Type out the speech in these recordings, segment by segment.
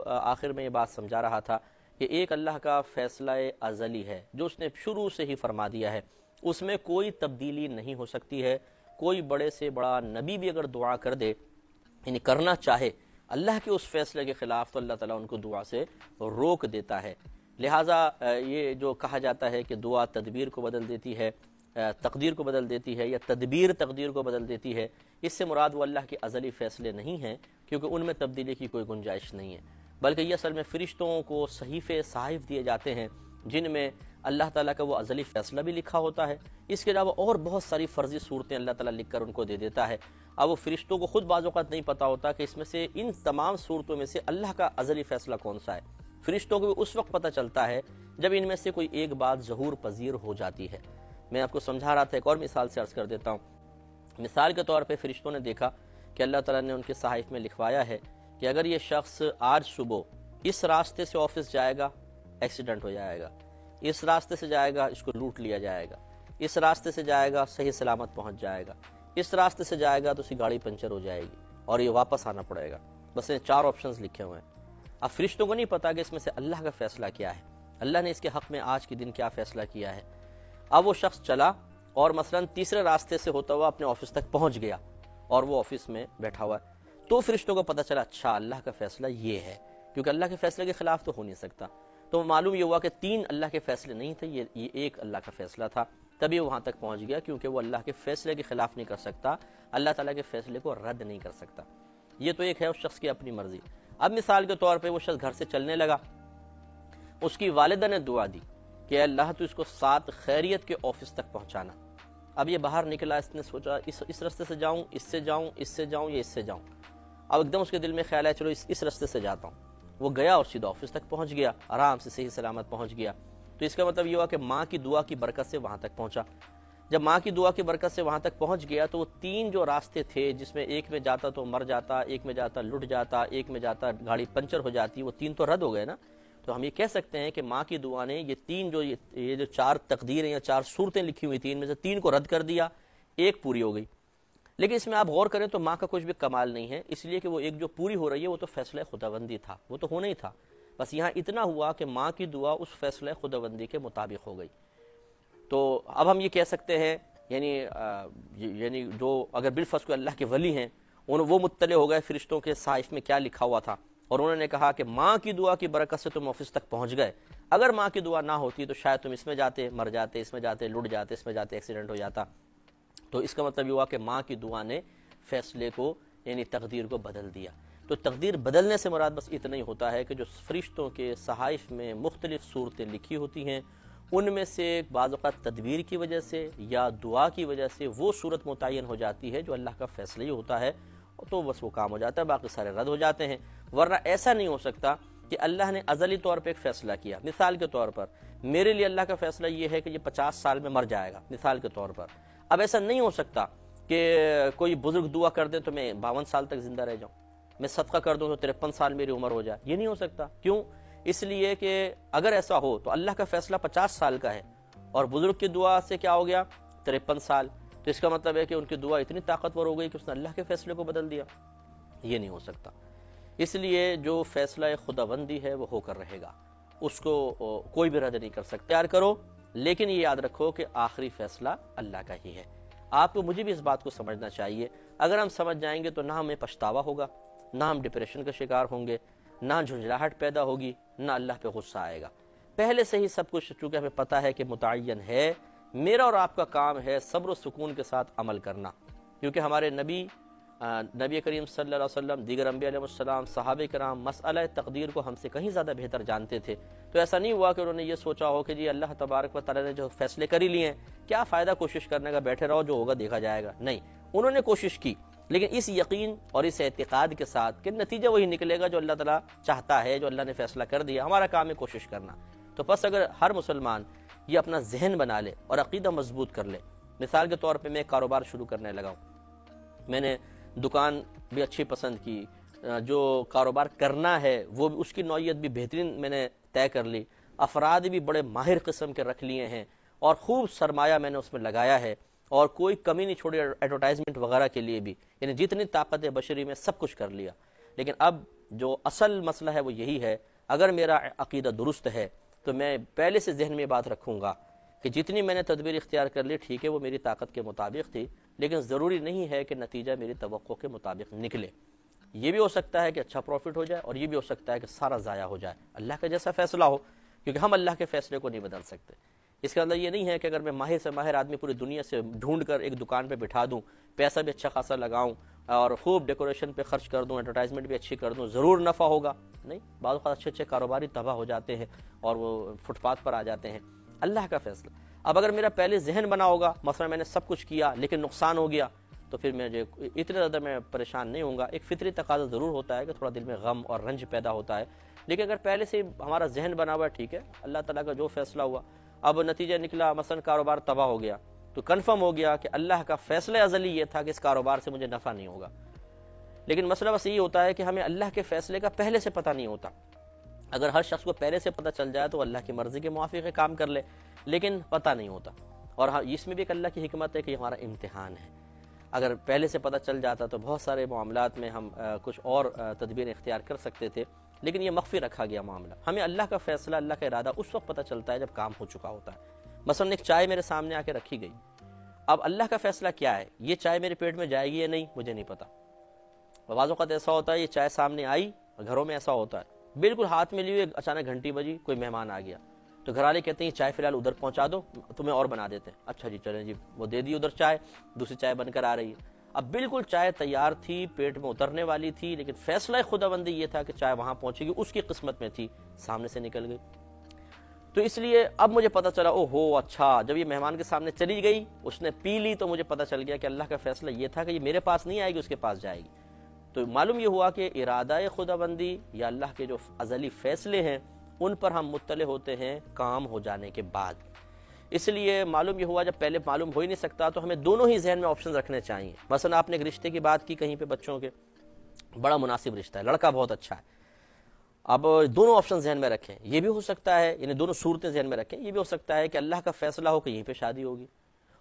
آخر میں یہ بات سمجھا رہا تھا کہ ایک اللہ کا فیصلہ ازلی ہے جو اس نے شروع سے ہی فرما دیا ہے، اس میں کوئی تبدیلی نہیں ہو سکتی ہے۔ کوئی بڑے سے بڑا نبی بھی اگر دعا کر دے، یعنی کرنا چاہے اللہ کے اس فیصلے کے خلاف، تو اللہ تعالیٰ ان کو دعا سے روک دیتا ہے۔ لہٰذا یہ جو کہا جاتا ہے کہ دعا تدبیر کو بدل دیتی ہے، تقدیر کو بدل دیتی ہے، یا تدبیر تقدیر کو بدل دیتی ہے، اس سے مراد وہ اللہ کے ازلی فیصلے نہیں ہیں، کیونکہ ان میں تبدیلی کی کوئی گنجائش نہیں ہے، بلکہ یہ اصل میں فرشتوں کو صحیفے صحائف دیے جاتے ہیں جن میں اللہ تعالیٰ کا وہ ازلی فیصلہ بھی لکھا ہوتا ہے۔ اس کے علاوہ اور بہت ساری فرضی صورتیں اللہ تعالیٰ لکھ کر ان کو دے دیتا ہے۔ اب وہ فرشتوں کو خود بعض اوقات نہیں پتہ ہوتا کہ اس میں سے ان تمام صورتوں میں سے اللہ کا ازلی فیصلہ کون سا ہے۔ فرشتوں کو بھی اس وقت پتہ چلتا ہے جب ان میں سے کوئی ایک بات ظہور پذیر ہو جاتی ہے۔ میں آپ کو سمجھا رہا تھا، ایک اور مثال سے عرض کر دیتا ہوں۔ مثال کے طور پہ فرشتوں نے دیکھا کہ اللہ تعالیٰ نے ان کے صحائف میں لکھوایا ہے کہ اگر یہ شخص آج صبح اس راستے سے آفس جائے گا، ایکسیڈنٹ ہو جائے گا، اس راستے سے جائے گا، اس کو لوٹ لیا جائے گا، اس راستے سے جائے گا، صحیح سلامت پہنچ جائے گا، اس راستے سے جائے گا تو اس کی گاڑی پنچر ہو جائے گی اور یہ واپس آنا پڑے گا۔ بس یہ 4 آپشنز لکھے ہوئے ہیں۔ اب فرشتوں کو نہیں پتا کہ اس میں سے اللہ کا فیصلہ کیا ہے، اللہ نے اس کے حق میں آج کے دن کیا فیصلہ کیا ہے۔ اب وہ شخص چلا اور مثلا تیسرے راستے سے ہوتا ہوا اپنے آفس تک پہنچ گیا اور وہ آفس میں بیٹھا ہوا ہے، تو فرشتوں کو پتہ چلا اچھا اللہ کا فیصلہ یہ ہے، کیونکہ اللہ کے فیصلے کے خلاف تو ہو نہیں سکتا۔ تو معلوم یہ ہوا کہ 3 اللہ کے فیصلے نہیں تھے، یہ ایک اللہ کا فیصلہ تھا، تبھی وہ وہاں تک پہنچ گیا، کیونکہ وہ اللہ کے فیصلے کے خلاف نہیں کر سکتا، اللہ تعالیٰ کے فیصلے کو رد نہیں کر سکتا۔ یہ تو ایک ہے اس شخص کی اپنی مرضی۔ اب مثال کے طور پہ وہ شخص گھر سے چلنے لگا، اس کی والدہ نے دعا دی کہ اللہ تو اس کو 7 خیریت کے آفس تک پہنچانا۔ اب یہ باہر نکلا، اس نے سوچا اس راستے سے جاؤں، اس سے جاؤں، اس سے جاؤں یا اس سے جاؤں۔ اب ایک دم اس کے دل میں خیال ہے چلو اس راستے سے جاتا ہوں۔ وہ گیا اور سیدھا آفس تک پہنچ گیا، آرام سے صحیح سلامت پہنچ گیا۔ تو اس کا مطلب یہ ہوا کہ ماں کی دعا کی برکت سے وہاں تک پہنچا۔ جب ماں کی دعا کی برکت سے وہاں تک پہنچ گیا تو وہ 3 جو راستے تھے، جس میں ایک میں جاتا تو مر جاتا، ایک میں جاتا لٹ جاتا، ایک میں جاتا گاڑی پنچر ہو جاتی، وہ 3 تو رد ہو گئے نا۔ تو ہم یہ کہہ سکتے ہیں کہ ماں کی دعا نے یہ 3 جو 4 تقدیریں یا 4 صورتیں لکھی ہوئی تھیں، ان میں سے 3 کو رد کر دیا، ایک پوری ہو گئی۔ لیکن اس میں آپ غور کریں تو ماں کا کچھ بھی کمال نہیں ہے، اس لیے کہ وہ ایک جو پوری ہو رہی ہے وہ تو فیصلہ خداوندی تھا، وہ تو ہونا ہی تھا۔ بس یہاں اتنا ہوا کہ ماں کی دعا اس فیصلہ خداوندی کے مطابق ہو گئی۔ تو اب ہم یہ کہہ سکتے ہیں یعنی جو اگر بالفرض کوئی اللہ کے ولی ہیں، وہ مطلع ہو گئے فرشتوں کے صحائف میں کیا لکھا ہوا تھا، اور انہوں نے کہا کہ ماں کی دعا کی برکت سے تم آفس تک پہنچ گئے، اگر ماں کی دعا نہ ہوتی تو شاید تم اس میں جاتے مر جاتے، اس میں جاتے لٹ جاتے، اس میں جاتے ایکسیڈنٹ ہو جاتا۔ تو اس کا مطلب یہ ہوا کہ ماں کی دعا نے فیصلے کو یعنی تقدیر کو بدل دیا۔ تو تقدیر بدلنے سے مراد بس اتنا ہی ہوتا ہے کہ جو فرشتوں کے صحائف میں مختلف صورتیں لکھی ہوتی ہیں، ان میں سے بعض اوقات تدبیر کی وجہ سے یا دعا کی وجہ سے وہ صورت متعین ہو جاتی ہے جو اللہ کا فیصلہ ہی ہوتا ہے، تو بس وہ کام ہو جاتا ہے، باقی سارے رد ہو جاتے ہیں۔ ورنہ ایسا نہیں ہو سکتا کہ اللہ نے ازلی طور پہ ایک فیصلہ کیا۔ مثال کے طور پر میرے لیے اللہ کا فیصلہ یہ ہے کہ یہ 50 سال میں مر جائے گا، مثال کے طور پر۔ اب ایسا نہیں ہو سکتا کہ کوئی بزرگ دعا کر دے تو میں 52 سال تک زندہ رہ جاؤں، میں صدقہ کر دوں تو 53 سال میری عمر ہو جائے، یہ نہیں ہو سکتا۔ کیوں؟ اس لیے کہ اگر ایسا ہو تو اللہ کا فیصلہ 50 سال کا ہے اور بزرگ کی دعا سے کیا ہو گیا 53 سال، تو اس کا مطلب ہے کہ ان کی دعا اتنی طاقتور ہو گئی کہ اس نے اللہ کے فیصلے کو بدل دیا، یہ نہیں ہو سکتا۔ اس لیے جو فیصلہ خداوندی ہے وہ ہو کر رہے گا، اس کو کوئی بھی رد نہیں کر سکتا۔ تیار کرو، لیکن یہ یاد رکھو کہ آخری فیصلہ اللہ کا ہی ہے۔ آپ کو مجھے بھی اس بات کو سمجھنا چاہیے، اگر ہم سمجھ جائیں گے تو نہ ہمیں پچھتاوا ہوگا، نہ ہم ڈپریشن کا شکار ہوں گے، نہ جھنجھلاہٹ پیدا ہوگی، نہ اللہ پہ غصہ آئے گا۔ پہلے سے ہی سب کچھ چونکہ ہمیں پتہ ہے کہ متعین ہے، میرا اور آپ کا کام ہے صبر و سکون کے ساتھ عمل کرنا، کیونکہ ہمارے نبی کریم صلی اللہ علیہ وسلم، دیگر انبیاء علیہ السلام، صحابہ کرام مسئلہ تقدیر کو ہم سے کہیں زیادہ بہتر جانتے تھے۔ تو ایسا نہیں ہوا کہ انہوں نے یہ سوچا ہو کہ جی اللہ تبارک و تعالیٰ نے جو فیصلے کر ہی لیے ہیں، کیا فائدہ کوشش کرنے کا، بیٹھے رہو جو ہوگا دیکھا جائے گا۔ نہیں، انہوں نے کوشش کی، لیکن اس یقین اور اس اعتقاد کے ساتھ کہ نتیجہ وہی نکلے گا جو اللہ تعالیٰ چاہتا ہے، جو اللہ نے فیصلہ کر دیا، ہمارا کام ہے کوشش کرنا۔ تو پس اگر ہر مسلمان یہ اپنا ذہن بنا لے اور عقیدہ مضبوط کر لے، مثال کے طور پہ میں کاروبار شروع کرنے لگا ہوں، میں نے دکان بھی اچھی پسند کی، جو کاروبار کرنا ہے وہ بھی اس کی نوعیت بھی بہترین میں نے طے کر لی، افراد بھی بڑے ماہر قسم کے رکھ لیے ہیں اور خوب سرمایہ میں نے اس میں لگایا ہے، اور کوئی کمی نہیں چھوڑی ایڈورٹائزمنٹ وغیرہ کے لیے بھی، یعنی جتنی طاقت بشری میں سب کچھ کر لیا۔ لیکن اب جو اصل مسئلہ ہے وہ یہی ہے، اگر میرا عقیدہ درست ہے تو میں پہلے سے ذہن میں بات رکھوں گا کہ جتنی میں نے تدبیر اختیار کر لی ٹھیک ہے، وہ میری طاقت کے مطابق تھی، لیکن ضروری نہیں ہے کہ نتیجہ میری توقع کے مطابق نکلے۔ یہ بھی ہو سکتا ہے کہ اچھا پروفٹ ہو جائے، اور یہ بھی ہو سکتا ہے کہ سارا ضائع ہو جائے، اللہ کا جیسا فیصلہ ہو، کیونکہ ہم اللہ کے فیصلے کو نہیں بدل سکتے۔ اس کا اندر یہ نہیں ہے کہ اگر میں ماہر سے ماہر آدمی پوری دنیا سے ڈھونڈ کر ایک دکان پہ بٹھا دوں، پیسہ بھی اچھا خاصا لگاؤں اور خوب ڈیکوریشن پہ خرچ کر دوں، ایڈورٹائزمنٹ بھی اچھی کر دوں، ضرور نفع ہوگا۔ نہیں، بعض اوقات اچھے اچھے کاروباری تباہ ہو جاتے ہیں اور وہ فٹ پاتھ پر آ جاتے ہیں۔ اللہ کا فیصلہ۔ اب اگر میرا پہلے ذہن بنا ہوگا، مثلا میں نے سب کچھ کیا لیکن نقصان ہو گیا، تو پھر مجھے اتنا زیادہ میں پریشان نہیں ہوں گا۔ ایک فطری تقاضا ضرور ہوتا ہے کہ تھوڑا دل میں غم اور رنج پیدا ہوتا ہے، لیکن اگر پہلے سے ہمارا ذہن بنا ہوا ہے ٹھیک ہے، اللہ تعالیٰ کا جو فیصلہ ہوا، اب نتیجہ نکلا مثلا کاروبار تباہ ہو گیا، تو کنفرم ہو گیا کہ اللہ کا فیصلہ ازلی یہ تھا کہ اس کاروبار سے مجھے نفع نہیں ہوگا۔ لیکن مسئلہ بس یہ ہوتا ہے کہ ہمیں اللہ کے فیصلے کا پہلے سے پتہ نہیں ہوتا۔ اگر ہر شخص کو پہلے سے پتہ چل جائے تو اللہ کی مرضی کے موافق کام کر لے، لیکن پتہ نہیں ہوتا۔ اور اس میں بھی ایک اللہ کی حکمت ہے کہ یہ ہمارا امتحان ہے۔ اگر پہلے سے پتہ چل جاتا تو بہت سارے معاملات میں ہم کچھ اور تدبیر اختیار کر سکتے تھے، لیکن یہ مخفی رکھا گیا معاملہ۔ ہمیں اللہ کا فیصلہ، اللہ کا ارادہ اس وقت پتہ چلتا ہے جب کام ہو چکا ہوتا ہے۔ مثلا ایک چائے میرے سامنے آ کے رکھی گئی، اب اللہ کا فیصلہ کیا ہے، یہ چائے میرے پیٹ میں جائے گی یا نہیں مجھے نہیں پتا۔ بعض اوقات ایسا ہوتا ہے یہ چائے سامنے آئی، گھروں میں ایسا ہوتا ہے بالکل ہاتھ میں لیے اچانک گھنٹی بجی، کوئی مہمان آ گیا، تو گھر والے کہتے ہیں یہ چائے فی الحال ادھر پہنچا دو، تمہیں اور بنا دیتے ہیں۔ اچھا جی چلیں جی، وہ دے دی ادھر چائے، دوسری چائے بن کر آ رہی ہے۔ اب بالکل چائے تیار تھی، پیٹ میں اترنے والی تھی، لیکن فیصلہ خداوندی یہ تھا کہ چائے وہاں پہنچے گی، اس کی قسمت میں تھی، سامنے سے نکل گئی۔ تو اس لیے اب مجھے پتہ چلا، او ہو اچھا، جب یہ مہمان کے سامنے چلی گئی، اس نے پی لی، تو مجھے پتہ چل گیا کہ اللہ کا فیصلہ یہ تھا کہ یہ میرے پاس نہیں آئے گی، اس کے پاس جائے گی۔ تو معلوم یہ ہوا کہ ارادہ خداوندی یا اللہ کے جو ازلی فیصلے ہیں ان پر ہم مطلع ہوتے ہیں کام ہو جانے کے بعد۔ اس لیے معلوم یہ ہوا، جب پہلے معلوم ہو ہی نہیں سکتا تو ہمیں دونوں ہی ذہن میں آپشن رکھنے چاہیے۔ مثلا آپ نے ایک رشتے کی بات کی کہیں پہ بچوں کے، بڑا مناسب رشتہ ہے، لڑکا بہت اچھا ہے، اب دونوں آپشن ذہن میں رکھیں۔ یہ بھی ہو سکتا ہے، یعنی دونوں صورتیں ذہن میں رکھیں، یہ بھی ہو سکتا ہے کہ اللہ کا فیصلہ ہو کہ یہیں پہ شادی ہوگی،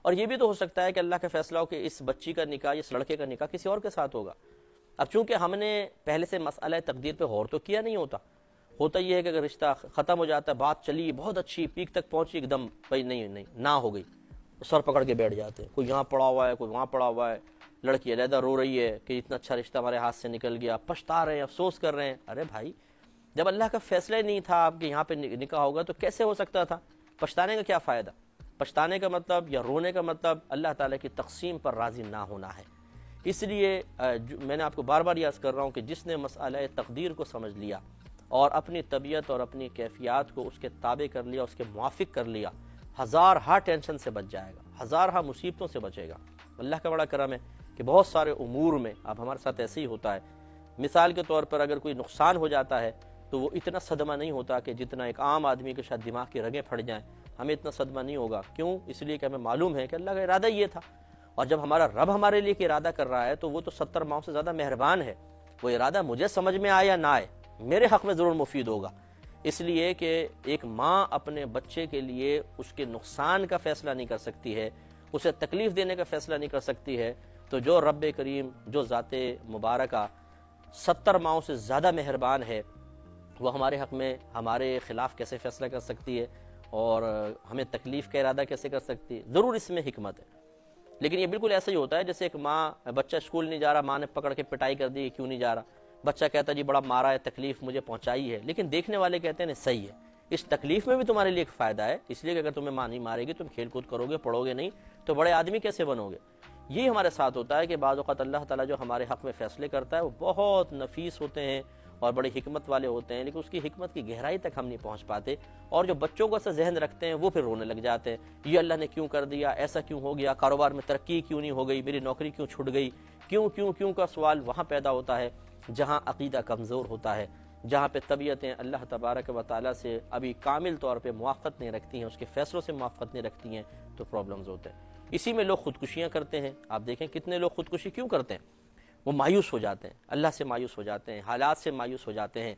اور یہ بھی تو ہو سکتا ہے کہ اللہ کا فیصلہ ہو کہ اس بچی کا نکاح، اس لڑکے کا نکاح کسی اور کے ساتھ ہوگا۔ اب چونکہ ہم نے پہلے سے مسئلہ تقدیر پہ غور تو کیا نہیں ہوتا یہ ہے کہ اگر رشتہ ختم ہو جاتا ہے، بات چلی بہت اچھی، پیک تک پہنچی، ایک دم بھائی نہیں نہ ہو گئی، سر پکڑ کے بیٹھ جاتے ہیں، کوئی یہاں پڑا ہوا ہے، کوئی وہاں پڑا ہوا ہے، لڑکی علیحدہ رو رہی ہے کہ اتنا اچھا رشتہ ہمارے ہاتھ سے نکل گیا، پچھتا رہے ہیں، افسوس کر رہے ہیں۔ ارے بھائی، جب اللہ کا فیصلہ نہیں تھا آپ کے یہاں پہ نکاح ہوگا تو کیسے ہو سکتا تھا؟ پچھتانے کا کیا فائدہ؟ پچھتانے کا مطلب یا رونے کا مطلب اللہ تعالیٰ کی تقسیم پر راضی نہ ہونا ہے۔ اس لیے میں نے آپ کو بار بار یاد کر رہا ہوں کہ جس نے مسئلہ تقدیر کو سمجھ لیا اور اپنی طبیعت اور اپنی کیفیات کو اس کے تابع کر لیا، اس کے موافق کر لیا، ہزارہا ٹینشن سے بچ جائے گا، ہزارہا مصیبتوں سے بچے گا۔ اللہ کا بڑا کرم ہے کہ بہت سارے امور میں اب ہمارے ساتھ ایسے ہی ہوتا ہے۔ مثال کے طور پر اگر کوئی نقصان ہو جاتا ہے تو وہ اتنا صدمہ نہیں ہوتا کہ جتنا ایک عام آدمی کے شاید دماغ کی رگیں پھٹ جائیں، ہمیں اتنا صدمہ نہیں ہوگا۔ کیوں؟ اس لیے کہ ہمیں معلوم ہے کہ اللہ کا ارادہ یہ تھا، اور جب ہمارا رب ہمارے لیے کہ ارادہ کر رہا ہے تو وہ تو 70 ماؤں سے زیادہ مہربان ہے۔ وہ ارادہ مجھے سمجھ میں آئے یا نہ آئے، میرے حق میں ضرور مفید ہوگا۔ اس لیے کہ ایک ماں اپنے بچے کے لیے اس کے نقصان کا فیصلہ نہیں کر سکتی ہے، اسے تکلیف دینے کا فیصلہ نہیں کر سکتی ہے، تو جو رب کریم، جو ذات مبارکہ 70 ماؤں سے زیادہ مہربان ہے، وہ ہمارے حق میں ہمارے خلاف کیسے فیصلہ کر سکتی ہے اور ہمیں تکلیف کا ارادہ کیسے کر سکتی ہے؟ ضرور اس میں حکمت ہے۔ لیکن یہ بالکل ایسا ہی ہوتا ہے جیسے ایک ماں، بچہ اسکول نہیں جا رہا، ماں نے پکڑ کے پٹائی کر دی، کیوں نہیں جا رہا؟ بچہ کہتا جی بڑا مارا ہے، تکلیف مجھے پہنچائی ہے، لیکن دیکھنے والے کہتے ہیں نہیں صحیح ہے، اس تکلیف میں بھی تمہارے لیے ایک فائدہ ہے، اس لیے کہ اگر تمہیں ماں نہیں مارے گی، تم کھیل کود کرو گے، پڑھو گے نہیں، تو بڑے آدمی کیسے بنو گے؟ یہی ہمارے ساتھ ہوتا ہے کہ بعض اوقات اللہ تعالیٰ جو ہمارے حق میں فیصلے کرتا ہے وہ بہت نفیس ہوتے ہیں اور بڑی حکمت والے ہوتے ہیں، لیکن اس کی حکمت کی گہرائی تک ہم نہیں پہنچ پاتے، اور جو بچوں کو ایسا ذہن رکھتے ہیں وہ پھر رونے لگ جاتے ہیں، یہ اللہ نے کیوں کر دیا، ایسا کیوں ہو گیا، کاروبار میں ترقی کیوں نہیں ہو گئی، میری نوکری کیوں چھوٹ گئی، کیوں کا سوال وہاں پیدا ہوتا ہے جہاں عقیدہ کمزور ہوتا ہے، جہاں پہ طبیعتیں اللہ تبارک و تعالیٰ سے ابھی کامل طور پہ موافقت نہیں رکھتی ہیں، اس کے فیصلوں سے موافقت نہیں رکھتی ہیں، تو پرابلمز ہوتے ہیں۔ اسی میں لوگ خودکشیاں کرتے ہیں۔ آپ دیکھیں کتنے لوگ خودکشی کیوں کرتے ہیں؟ وہ مایوس ہو جاتے ہیں، اللہ سے مایوس ہو جاتے ہیں، حالات سے مایوس ہو جاتے ہیں،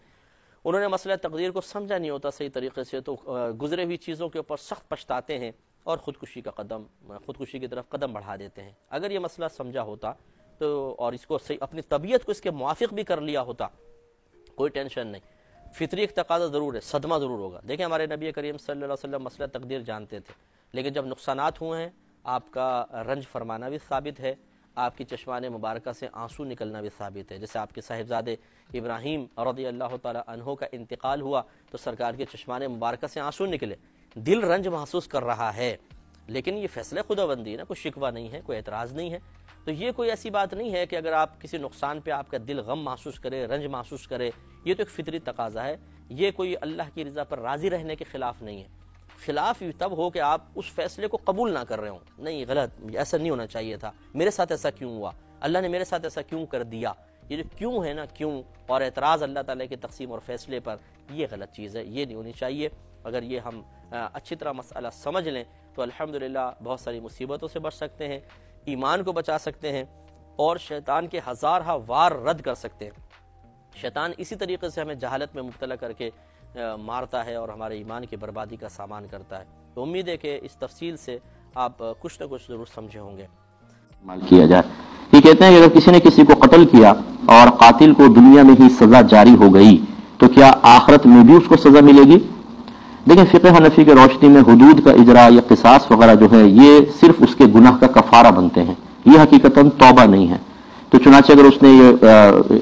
انہوں نے مسئلہ تقدیر کو سمجھا نہیں ہوتا صحیح طریقے سے، تو گزرے ہوئی چیزوں کے اوپر سخت پچھتاتے ہیں اور خودکشی کی طرف قدم بڑھا دیتے ہیں۔ اگر یہ مسئلہ سمجھا ہوتا تو اور اس کو صحیح اپنی طبیعت کو اس کے موافق بھی کر لیا ہوتا کوئی ٹینشن نہیں. فطری ایک تقاضا ضرور ہے, صدمہ ضرور ہوگا. دیکھیں ہمارے نبی کریم صلی اللہ علیہ وسلم مسئلہ تقدیر جانتے تھے, لیکن جب نقصانات ہوئے ہیں آپ کا رنج فرمانا بھی ثابت ہے, آپ کی چشمان مبارکہ سے آنسو نکلنا بھی ثابت ہے. جیسے آپ کے صاحبزادے ابراہیم رضی اللہ تعالی عنہ کا انتقال ہوا تو سرکار کے چشمان مبارکہ سے آنسو نکلے, دل رنج محسوس کر رہا ہے, لیکن یہ فیصلہ خداوندی ہے نا, کوئی شکوہ نہیں ہے, کوئی اعتراض نہیں ہے. تو یہ کوئی ایسی بات نہیں ہے کہ اگر آپ کسی نقصان پہ آپ کا دل غم محسوس کرے, رنج محسوس کرے, یہ تو ایک فطری تقاضا ہے. یہ کوئی اللہ کی رضا پر راضی رہنے کے خلاف نہیں ہے. خلاف تب ہو کہ آپ اس فیصلے کو قبول نہ کر رہے ہوں, نہیں غلط, ایسا نہیں ہونا چاہیے تھا, میرے ساتھ ایسا کیوں ہوا, اللہ نے میرے ساتھ ایسا کیوں کر دیا. یہ جو کیوں ہے نا, کیوں اور اعتراض اللہ تعالیٰ کی تقسیم اور فیصلے پر, یہ غلط چیز ہے, یہ نہیں ہونی چاہیے. اگر یہ ہم اچھی طرح مسئلہ سمجھ لیں تو الحمدللہ بہت ساری مصیبتوں سے بچ سکتے ہیں, ایمان کو بچا سکتے ہیں, اور شیطان کے ہزارہ وار رد کر سکتے ہیں. شیطان اسی طریقے سے ہمیں جہالت میں مبتلا کر کے مارتا ہے اور ہمارے ایمان کی بربادی کا سامان کرتا ہے. تو امید ہے کہ اس تفصیل سے آپ کچھ نہ کچھ ضرور سمجھے ہوں گے. استعمال کیا جائے. یہ کہتے ہیں کہ اگر کسی نے کسی کو قتل کیا اور قاتل کو دنیا میں ہی سزا جاری ہو گئی تو کیا آخرت میں بھی اس کو سزا ملے گی؟ دیکھیں فقہ حنفی کے روشنی میں حدود کا اجرا یا قصاص وغیرہ جو ہے یہ صرف اس کے گناہ کا کفارہ بنتے ہیں, یہ حقیقتاً توبہ نہیں ہے. تو چنانچہ اگر اس نے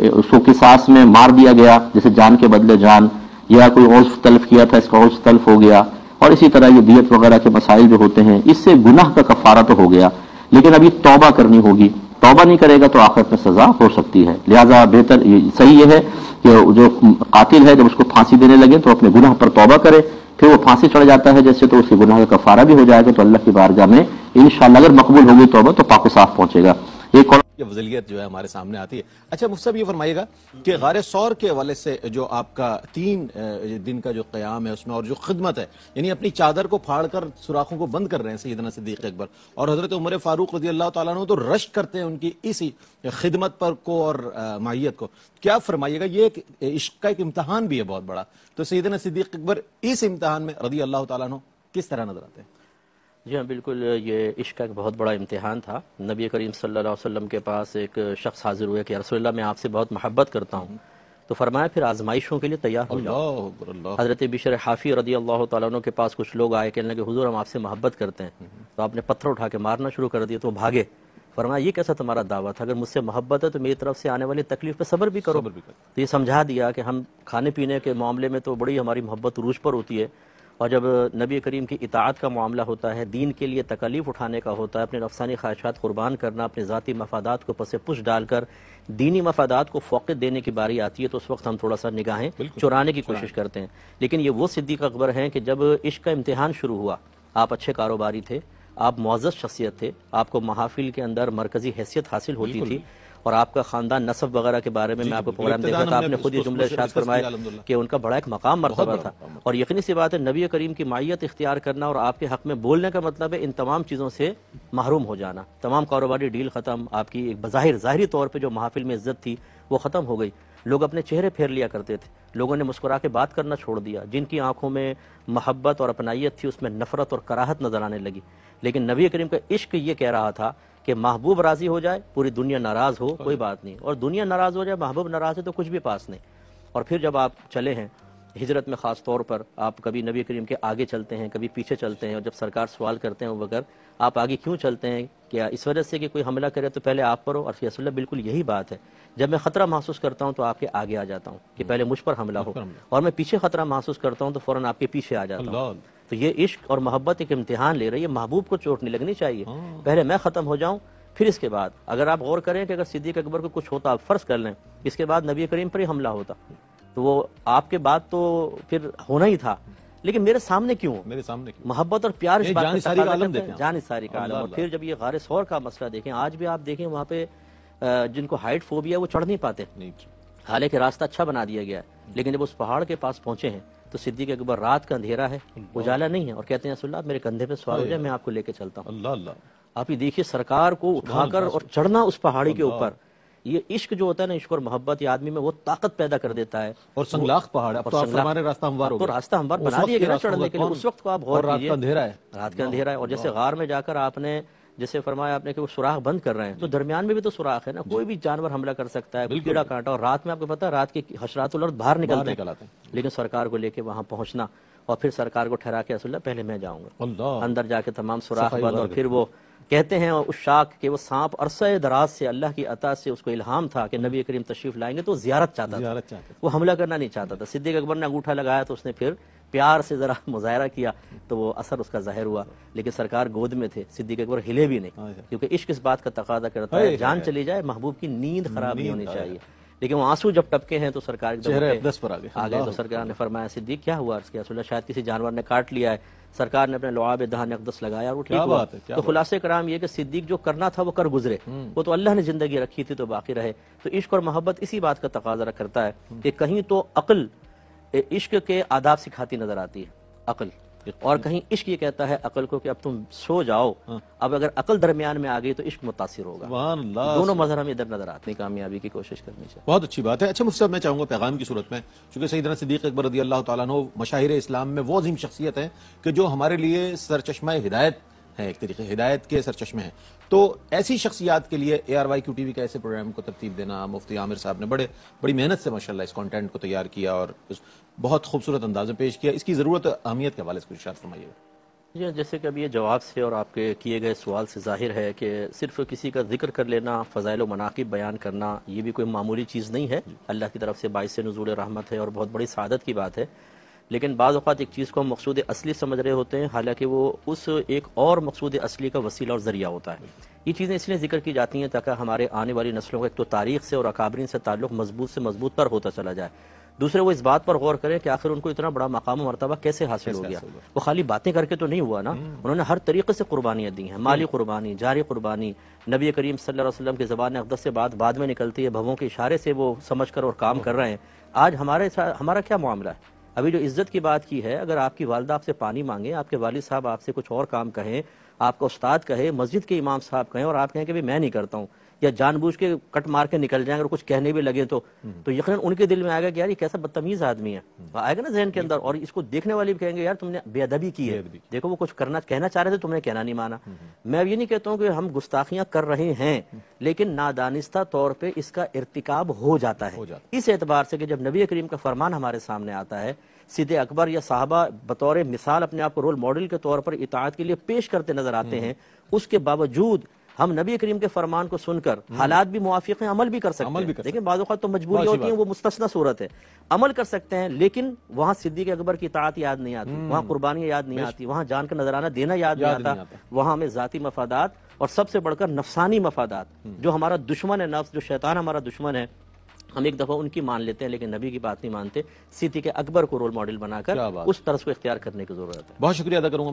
اس کو قصاص میں مار دیا گیا, جیسے جان کے بدلے جان, یا کوئی عرف تلف کیا تھا اس کا عرف تلف ہو گیا, اور اسی طرح یہ دیت وغیرہ کے مسائل جو ہوتے ہیں, اس سے گناہ کا کفارہ تو ہو گیا, لیکن ابھی توبہ کرنی ہوگی. توبہ نہیں کرے گا تو آخرت میں سزا ہو سکتی ہے. لہذا بہتر صحیح یہ ہے کہ جو قاتل ہے جب اس کو پھانسی دینے لگے تو اپنے گناہ پر توبہ کرے, پھر وہ پھانسی چڑھ جاتا ہے جیسے تو اس کے گناہ کا کفارہ بھی ہو جائے گا, تو اللہ کی بارگاہ میں انشاءاللہ اگر مقبول ہوگی توبہ تو پاک و صاف پہنچے گا. ایک اور یہ فضیلت جو ہے ہمارے سامنے آتی ہے. اچھا مفتی صاحب یہ فرمائیے گا کہ غار ثور کے حوالے سے جو آپ کا 3 دن کا جو قیام ہے اس میں اور جو خدمت ہے, یعنی اپنی چادر کو پھاڑ کر سوراخوں کو بند کر رہے ہیں سیدنا صدیق اکبر, اور حضرت عمر فاروق رضی اللہ تعالیٰ عنہ تو رشک کرتے ہیں ان کی اسی خدمت پر کو اور معیت کو. کیا فرمائیے گا, یہ عشق کا ایک امتحان بھی ہے بہت بڑا, تو سیدنا صدیق اکبر اس امتحان میں رضی اللہ تعالیٰ عنہ کس طرح نظر آتے ہیں؟ جی ہاں بالکل, یہ عشق کا ایک بہت بڑا امتحان تھا. نبی کریم صلی اللہ علیہ وسلم کے پاس ایک شخص حاضر ہوئے کہ رسول اللہ میں آپ سے بہت محبت کرتا ہوں, تو فرمایا پھر آزمائشوں کے لیے تیار ہو جاؤ. حضرت بشر حافی رضی اللہ تعالیٰ عنہ کے پاس کچھ لوگ آئے کہنے لگے حضور ہم آپ سے محبت کرتے ہیں, تو آپ نے پتھر اٹھا کے مارنا شروع کر دیا تو وہ بھاگے. فرمایا یہ کیسا تمہارا دعویٰ تھا, اگر مجھ سے محبت ہے تو میری طرف سے آنے والی تکلیف پہ صبر بھی کرو. تو یہ سمجھا دیا کہ ہم کھانے پینے کے معاملے میں تو بڑی ہماری محبت عروج پر ہوتی ہے, اور جب نبی کریم کی اطاعت کا معاملہ ہوتا ہے, دین کے لیے تکلیف اٹھانے کا ہوتا ہے, اپنے نفسانی خواہشات قربان کرنا, اپنے ذاتی مفادات کو پس پش ڈال کر دینی مفادات کو فوقیت دینے کی باری آتی ہے, تو اس وقت ہم تھوڑا سا نگاہیں چرانے کی کوشش کرتے ہیں. لیکن یہ وہ صدیق اکبر ہیں کہ جب عشق کا امتحان شروع ہوا, آپ اچھے کاروباری تھے, آپ معزز شخصیت تھے, آپ کو محافل کے اندر مرکزی حیثیت حاصل ہوتی تھی, اور آپ کا خاندان نسب وغیرہ کے بارے میں آپ کو پروگرام دیکھا تھا, آپ نے خود یہ جملہ ارشاد فرمایا کہ ان کا بڑا ایک مقام مرتبہ تھا. اور یقینی سی بات ہے نبی کریم کی معیت اختیار کرنا اور آپ کے حق میں بولنے کا مطلب ہے ان تمام چیزوں سے محروم ہو جانا. تمام کاروباری ڈیل ختم, آپ کی ایک بظاہر ظاہری طور پہ جو محافل میں عزت تھی وہ ختم ہو گئی. لوگ اپنے چہرے پھیر لیا کرتے تھے, لوگوں نے مسکرا کے بات کرنا چھوڑ دیا. جن کی آنکھوں میں محبت اور اپنائیت تھی اس میں نفرت اور کراہت نظر آنے لگی. لیکن نبی کریم کا عشق یہ کہہ رہا تھا کہ محبوب راضی ہو جائے, پوری دنیا ناراض ہو کوئی بات نہیں, اور دنیا ناراض ہو جائے, محبوب ناراض ہے تو کچھ بھی پاس نہیں. اور پھر جب آپ چلے ہیں ہجرت میں, خاص طور پر آپ کبھی نبی کریم کے آگے چلتے ہیں, کبھی پیچھے چلتے ہیں, اور جب سرکار سوال کرتے ہیں وہ بغیر آپ آگے کیوں چلتے ہیں, کیا اس وجہ سے کہ کوئی حملہ کرے تو پہلے آپ پر ہو؟ اور رسول اللہ بالکل یہی بات ہے, جب میں خطرہ محسوس کرتا ہوں تو آپ کے آگے آ جاتا ہوں کہ پہلے مجھ پر حملہ ہو, اور میں پیچھے خطرہ محسوس کرتا ہوں تو فوراً آپ کے پیچھے آ جاتا ہوں. تو یہ عشق اور محبت ایک امتحان لے رہی ہے, محبوب کو چوٹ نہیں لگنی چاہیے, پہلے میں ختم ہو جاؤں, پھر اس کے بعد اگر آپ غور کریں کہ اگر صدیق اکبر کو کچھ ہوتا, آپ فرض کر لیں اس کے بعد نبی کریم پر ہی حملہ ہوتا, تو وہ آپ کے بعد تو پھر ہونا ہی تھا, لیکن میرے سامنے کیوں؟ میرے سامنے محبت اور پیار اس بات کا جان ساری کا عالم. اور پھر جب یہ غار ثور کا مسئلہ دیکھیں, آج بھی آپ دیکھیں وہاں پہ جن کو ہائٹ فوبیا وہ چڑھ نہیں پاتے, حالانکہ راستہ اچھا بنا دیا گیا ہے, لیکن جب اس پہاڑ کے پاس پہنچے ہیں تو صدیق اکبر رات کا اندھیرا ہے, اجالا نہیں ہے, اور کہتے ہیں رسول اللہ میرے کندھے پہ سوار ہو جائے, میں آپ کو لے کے چلتا ہوں. آپ یہ دیکھیے سرکار کو اٹھا کر اور چڑھنا اس پہاڑی کے اوپر, یہ عشق جو ہوتا ہے نا, عشق اور محبت یہ آدمی میں وہ طاقت پیدا کر دیتا ہے. اور سنگلاخ پہاڑ ہے, راستہ ہموار ہو گیا, تو راستہ ہموار بنا دیا گیا چڑھنے کے لیے. اس وقت کو آپ غور کیجیے, رات کا اندھیرا ہے, اور جیسے غار میں جا کر آپ نے جیسے فرمایا آپ نے کہ وہ سوراخ بند کر رہے ہیں، تو درمیان میں بھی تو سوراخ ہے نا، کوئی بھی جانور حملہ کر سکتا ہے، کیڑا کانٹا، اور رات میں آپ کو پتا ہے رات کے حشرات الارض باہر نکلتے ہیں، لیکن سرکار کو لے کے وہاں پہنچنا اور پھر سرکار کو ٹھہرا کے رسول اللہ پہلے میں جاؤں گا، اندر جا کے تمام سوراخ بند، اور پھر وہ کہتے ہیں اس شاک کہ وہ سانپ عرصہ دراز سے اللہ کی عطا سے اس کو الہام تھا کہ نبی کریم تشریف لائیں گے تو زیارت چاہتا تھا، وہ حملہ کرنا نہیں چاہتا تھا۔ صدیق اکبر نے انگوٹھا لگایا تو اس نے پھر پیار سے ذرا مظاہرہ کیا تو وہ اثر اس کا ظاہر ہوا، لیکن سرکار گود میں تھے، صدیق اکبر ہلے بھی نہیں، کیونکہ عشق اس بات کا تقاضا کرتا ہے جان چلی جائے محبوب کی نیند خراب نہیں ہونی چاہیے، لیکن وہ آنسو جب ٹپکے ہیں تو سرکار آگے تو سرکار نے فرمایا صدیق کیا ہوا؟ عرض کیا رسول اللہ شاید کسی جانور نے کاٹ لیا ہے، سرکار نے اپنے لعاب دہن اقدس لگایا اور وہ ٹھیک ہوا۔ تو خلاصہ کرام یہ کہ صدیق جو کرنا تھا وہ کر گزرے، وہ تو اللہ نے زندگی رکھی تھی تو باقی رہے۔ تو عشق اور محبت اسی بات کا تقاضا کرتا ہے کہ کہیں تو عقل عشق کے آداب سکھاتی نظر آتی ہے عقل، اور کہیں عشق یہ کہتا ہے عقل کو کہ اب تم سو جاؤ، اب اگر عقل درمیان میں آ گئی تو عشق متاثر ہوگا۔ دونوں مظہر ہمیں ادھر نظر آتے ہیں، کامیابی کی کوشش کرنی چاہیے۔ بہت اچھی بات ہے۔ اچھا مفتی صاحب میں چاہوں گا پیغام کی صورت میں، چونکہ سیدنا صدیق اکبر رضی اللہ تعالیٰ عنہ مشاہیر اسلام میں وہ عظیم شخصیت ہیں کہ جو ہمارے لیے سرچشمہ ہدایت ہے، ایک طریقے ہدایت کے سرچشمے ہیں، تو ایسی شخصیات کے لیے ARYQ TV کا ایسے پروگرام کو ترتیب دینا، مفتی عامر صاحب نے بڑی محنت سے ماشاءاللہ اس کانٹینٹ کو تیار کیا اور بہت خوبصورت انداز میں پیش کیا، اس کی ضرورت اہمیت کے حوالے سے کچھ ارشاد فرمائیے گا۔ جیسے کہ اب یہ جواب سے اور آپ کے کیے گئے سوال سے ظاہر ہے کہ صرف کسی کا ذکر کر لینا، فضائل و مناقب بیان کرنا، یہ بھی کوئی معمولی چیز نہیں ہے، اللہ کی طرف سے باعث نزول رحمت ہے اور بہت بڑی سعادت کی بات ہے، لیکن بعض اوقات ایک چیز کو ہم مقصود اصلی سمجھ رہے ہوتے ہیں، حالانکہ وہ اس ایک اور مقصود اصلی کا وسیلہ اور ذریعہ ہوتا ہے۔ یہ چیزیں اس لیے ذکر کی جاتی ہیں تاکہ ہمارے آنے والی نسلوں کا ایک تو تاریخ سے اور اکابرین سے تعلق مضبوط سے مضبوط تر ہوتا چلا جائے، دوسرے وہ اس بات پر غور کریں کہ آخر ان کو اتنا بڑا مقام و مرتبہ کیسے حاصل ہو گیا۔ وہ خالی باتیں کر کے تو نہیں ہوا نا، انہوں نے ہر طریقے سے قربانیاں دی ہیں، مالی قربانی، جاری قربانی، نبی کریم صلی اللہ علیہ وسلم کی زبان اقدس سے بعد میں نکلتی ہے، بھووں کے اشارے سے وہ سمجھ کر اور کام کر رہے ہیں۔ آج ہمارا کیا معاملہ ہے؟ ابھی جو عزت کی بات کی ہے، اگر آپ کی والدہ آپ سے پانی مانگے، آپ کے والد صاحب آپ سے کچھ اور کام کہیں، آپ کا استاد کہے، مسجد کے امام صاحب کہیں اور آپ کہیں کہ میں نہیں کرتا ہوں، یا جان بوجھ کے کٹ مار کے نکل جائیں، اگر کچھ کہنے بھی لگے تو یقیناً ان کے دل میں آئے گا کہ یار یہ کیسا بدتمیز آدمی ہے، آئے گا نا ذہن کے اندر، اور اس کو دیکھنے والے بھی کہیں گے یار تم نے بے ادبی کی ہے، دیکھو وہ کچھ کہنا چاہ رہے تھے، تم نے کہنا نہیں مانا۔ میں اب یہ نہیں کہتا ہوں کہ ہم گستاخیاں کر رہے ہیں، لیکن نادانستہ طور پہ اس کا ارتکاب ہو جاتا ہے، اس اعتبار سے کہ جب نبی کریم کا فرمان ہمارے سامنے آتا ہے، صدیق اکبر یا صحابہ بطور مثال اپنے آپ کو رول ماڈل کے طور پر اطاعت کے لیے پیش کرتے نظر آتے ہیں، اس کے باوجود ہم نبی کریم کے فرمان کو سن کر حالات بھی موافق ہیں، عمل بھی کر سکتے ہیں، لیکن بعض اوقات تو مجبوری ہوتی ہیں، وہ مستثنی صورت ہے، عمل کر سکتے ہیں، لیکن وہاں صدیق اکبر کی اطاعت یاد نہیں آتی، وہاں قربانیاں یاد نہیں آتی، وہاں جان کا نذرانہ دینا یاد نہیں آتا، وہاں ہمیں ذاتی مفادات اور سب سے بڑھ کر نفسانی مفادات، جو ہمارا دشمن ہے نفس، جو شیطان ہمارا دشمن ہے، ہم ایک دفعہ ان کی مان لیتے ہیں لیکن نبی کی بات نہیں مانتے۔ صدیق اکبر کو رول ماڈل بنا کر اس طرز کو اختیار کرنے کی ضرورت ہے۔ بہت شکریہ ادا کروں گا